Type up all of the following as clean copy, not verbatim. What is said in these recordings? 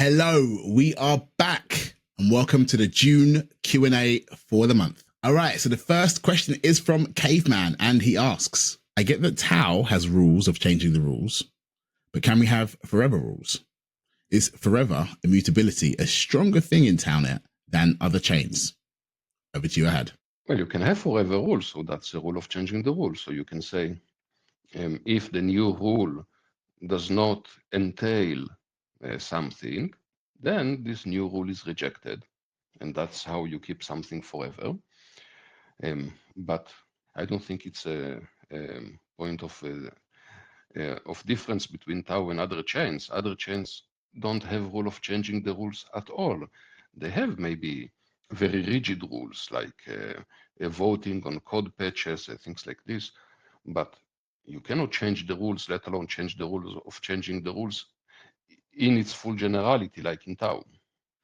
Hello, we are back and welcome to the June Q&A for the month. All right, so the first question is from Caveman and he asks, I get that Tau has rules of changing the rules, but can we have forever rules? Is forever immutability a stronger thing in Taunet than other chains? Over to you, Ohad. Well, you can have forever rules, so that's the rule of changing the rule. So you can say, if the new rule does not entail something, then this new rule is rejected. And that's how you keep something forever. But I don't think it's a point of difference between Tau and other chains. Other chains don't have rule of changing the rules at all. They have maybe very rigid rules like voting on code patches, things like this. But you cannot change the rules, let alone change the rules of changing the rules in its full generality, like in Tau.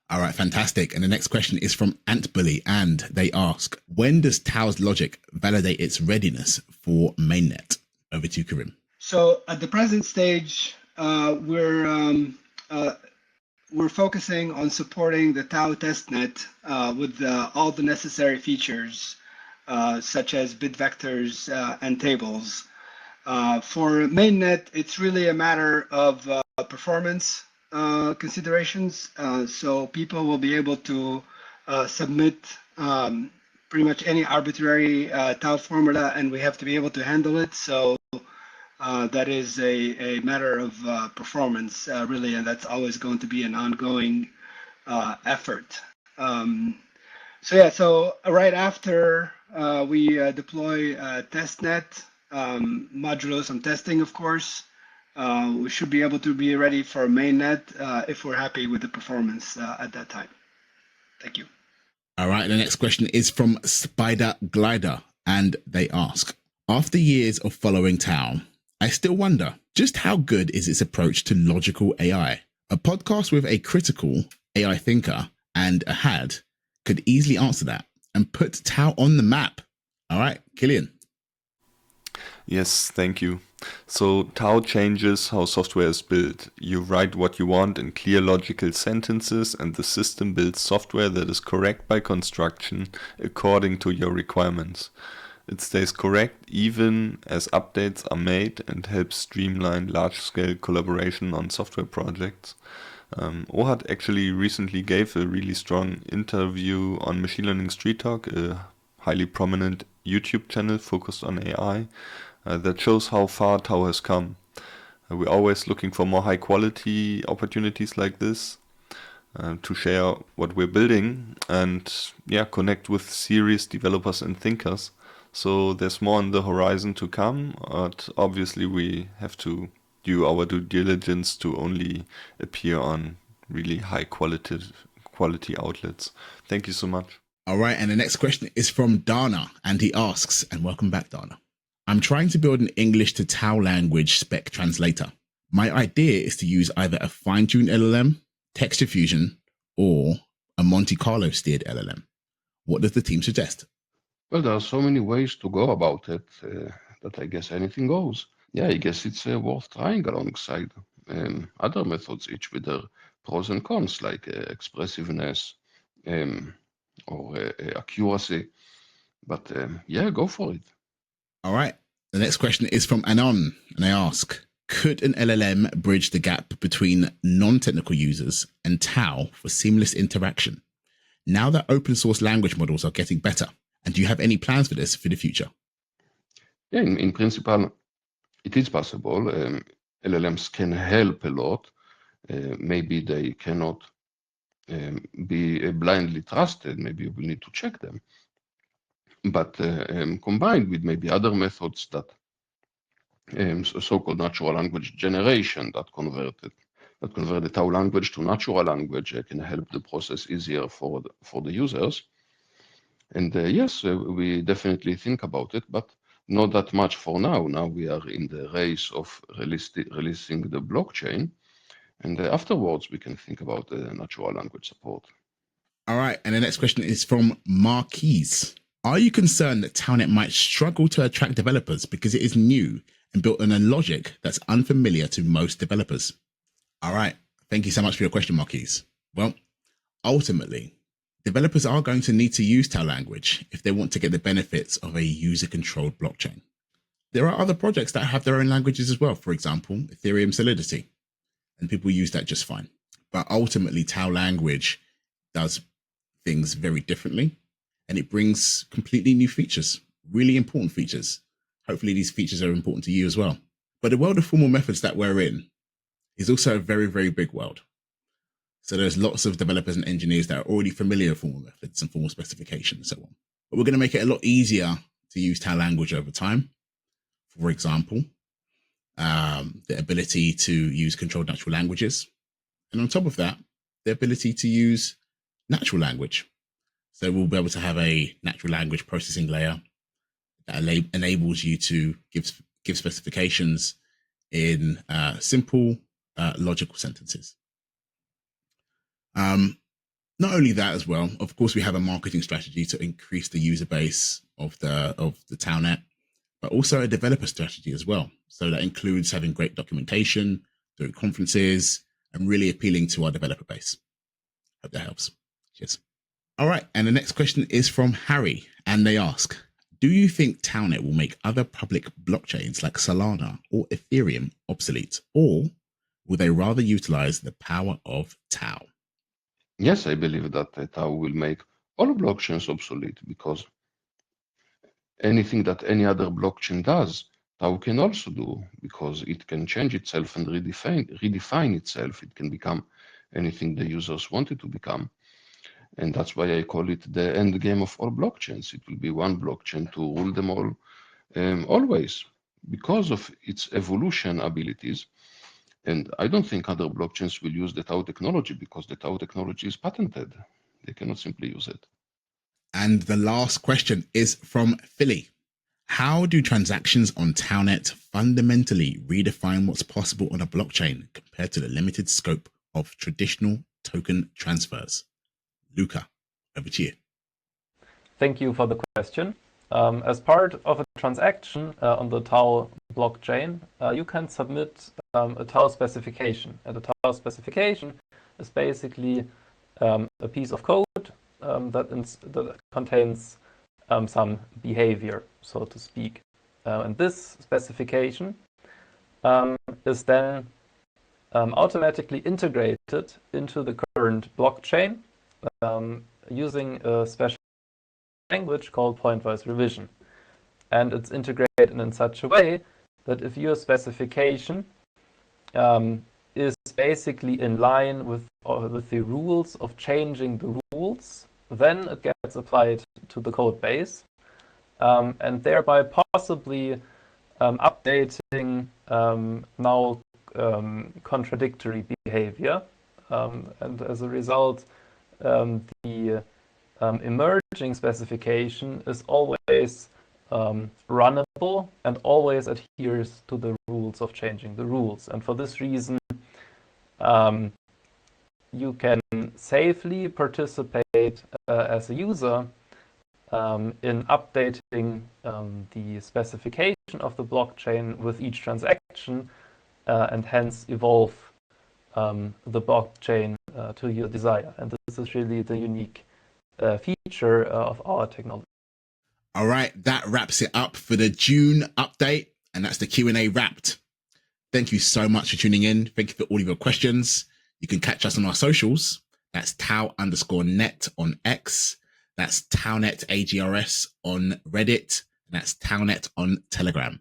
All right, fantastic. And the next question is from Antbully, and they ask, when does Tau's logic validate its readiness for mainnet? Over to you, Karim. So at the present stage, we're focusing on supporting the Tau testnet with all the necessary features, such as bit vectors and tables. For mainnet, it's really a matter of performance considerations. So people will be able to submit pretty much any arbitrary Tau formula, and we have to be able to handle it. So that is a matter of performance, really, and that's always going to be an ongoing effort. So right after we deploy testnet, modulo some testing, of course, we should be able to be ready for mainnet if we're happy with the performance at that time. Thank you. All right, the next question is from Spider Glider, and they ask, after years of following Tau, I still wonder, just how good is its approach to logical AI? A podcast with a critical AI thinker and Ohad could easily answer that and put Tau on the map. All right, Killian. Yes, thank you. So Tau changes how software is built. You write what you want in clear logical sentences, and the system builds software that is correct by construction according to your requirements. It stays correct even as updates are made and helps streamline large-scale collaboration on software projects. Ohad actually recently gave a really strong interview on Machine Learning Street Talk, a highly prominent YouTube channel focused on AI, that shows how far Tau has come. We're always looking for more high-quality opportunities like this to share what we're building and connect with serious developers and thinkers. So there's more on the horizon to come, but obviously we have to do our due diligence to only appear on really high quality outlets. Thank you so much. All right, and the next question is from Dana, and he asks, and welcome back, Dana. I'm trying to build an English to Tau language spec translator. My idea is to use either a fine-tuned LLM, texture fusion, or a Monte Carlo steered LLM. What does the team suggest? Well, there are so many ways to go about it that I guess anything goes. Yeah, I guess it's worth trying alongside other methods, each with their pros and cons, like expressiveness or accuracy. But go for it. All right. The next question is from Anon, and they ask, could an LLM bridge the gap between non-technical users and Tau for seamless interaction? Now that open source language models are getting better, and do you have any plans for this for the future? Yeah, in principle, it is possible. LLMs can help a lot. Maybe they cannot be blindly trusted. Maybe we need to check them. But combined with maybe other methods that so-called natural language generation that convert the Tau language to natural language can help the process easier for the users. And yes, we definitely think about it, but not that much for now. Now we are in the race of releasing the blockchain, and afterwards we can think about the natural language support. All right, and the next question is from Marquise. Are you concerned that Taunet might struggle to attract developers because it is new and built on a logic that's unfamiliar to most developers? All right, Thank you so much for your question, Marquise. Well, ultimately, developers are going to need to use Tau language if they want to get the benefits of a user-controlled blockchain. There are other projects that have their own languages as well. For example, Ethereum Solidity, and people use that just fine. But ultimately, Tau language does things very differently, and it brings completely new features, really important features. Hopefully these features are important to you as well. But the world of formal methods that we're in is also a very, very big world. So there's lots of developers and engineers that are already familiar with formal methods and formal specification and so on. But we're going to make it a lot easier to use Tau language over time. For example, the ability to use controlled natural languages. And on top of that, the ability to use natural language. So we'll be able to have a natural language processing layer that enables you to give specifications in simple, logical sentences. Not only that as well, of course, we have a marketing strategy to increase the user base of the TauNet, but also a developer strategy as well. So that includes having great documentation, doing conferences, and really appealing to our developer base. Hope that helps. Cheers. All right. And the next question is from Harry, and they ask, do you think TauNet will make other public blockchains like Solana or Ethereum obsolete, or will they rather utilize the power of Tau? Yes, I believe that Tau will make all blockchains obsolete, because anything that any other blockchain does, Tau can also do, because it can change itself and redefine itself. It can become anything the users want it to become. And that's why I call it the end game of all blockchains. It will be one blockchain to rule them all, always, because of its evolution abilities. And I don't think other blockchains will use the Tau technology, because the Tau technology is patented. They cannot simply use it. And the last question is from Philly. How do transactions on TauNet fundamentally redefine what's possible on a blockchain compared to the limited scope of traditional token transfers? Luca, over to you. Thank you for the question. As part of a transaction on the Tau blockchain, you can submit a Tau specification. And a Tau specification is basically a piece of code that contains some behavior, so to speak. And this specification is then automatically integrated into the current blockchain using a special language called pointwise revision. And it's integrated in such a way that if your specification is basically in line with the rules of changing the rules, then it gets applied to the code base, and thereby possibly updating now contradictory behavior. And as a result, the emerging specification is always runnable and always adheres to the rules of changing the rules. And for this reason, you can safely participate as a user in updating the specification of the blockchain with each transaction, and hence evolve the blockchain to your desire. And this is really the unique feature of our technology. All right, that wraps it up for the June update, and that's the Q&A wrapped. Thank you so much for tuning in. Thank you for all of your questions. You can catch us on our socials. That's Tau_net on X. That's TauNet Agrs on Reddit. And that's TauNet on Telegram.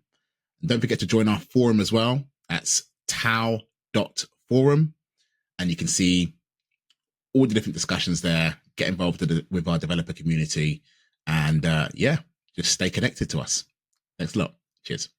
And don't forget to join our forum as well. That's tau.forum. And you can see all the different discussions there. Get involved with our developer community. And yeah, just stay connected to us. Thanks a lot. Cheers.